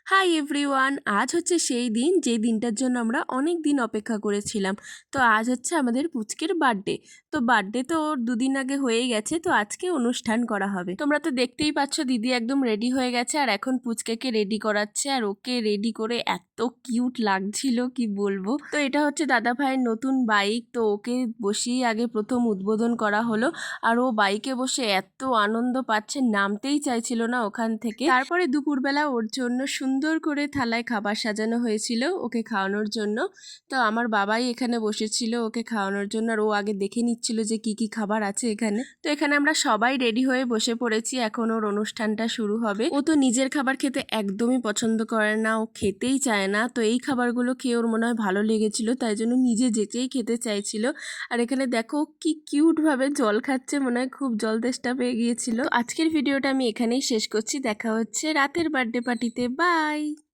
Hi everyone, আজ হচ্ছে সেই দিন যে দিনটার জন্য আমরা অনেক দিন অপেক্ষা করেছিলাম। তো আজ হচ্ছে আমাদের পুচকের বার্থডে। তো বার্থডে তো ওর দুদিন আগে হয়েই গেছে, তো আজকে অনুষ্ঠান করা হবে। তোমরা তো দেখতেই পাচ্ছ দিদি একদম রেডি হয়ে গেছে আর এখন পুচকেকে রেডি করাচ্ছে, আর ওকে রেডি করে এত কিউট লাগছিল কি বলবো। তো এটা হচ্ছে দাদা ভাইয়ের নতুন বাইক, তো ওকে বসিয়ে আগে প্রথম উদ্বোধন করা হলো। আর ও বাইকে বসে এত আনন্দ পাচ্ছে, নামতেই চাইছিল না ওখান থেকে। তারপরে দুপুরবেলা ওর জন্য সুন্দর করে থালায় খাবার সাজানো হয়েছিল ওকে খাওয়ানোর জন্য। তো আমার বাবাই এখানে বসেছিল ওকে খাওয়ানোর জন্য, আর ও আগে দেখে নিচ্ছিল যে কি কি খাবার আছে এখানে। তো এখানে আমরা সবাই রেডি হয়ে বসে পড়েছি, এখন ওর অনুষ্ঠানটা শুরু হবে। ও তো নিজের খাবার খেতে একদমই পছন্দ করে না, ও খেতেই চায় না। তো এই খাবারগুলো খেয়ে ওর মনে হয় ভালো লেগেছিল, তাই জন্য নিজে যেচেই খেতে চাইছিল। আর এখানে দেখো কি কিউট ভাবে জল খাচ্ছে, মনে হয় খুব জল তেষ্টা পেয়ে গিয়েছিল। তো আজকের ভিডিওটা আমি এখানেই শেষ করছি, দেখা হচ্ছে রাতের বার্থডে পার্টিতে। বাই।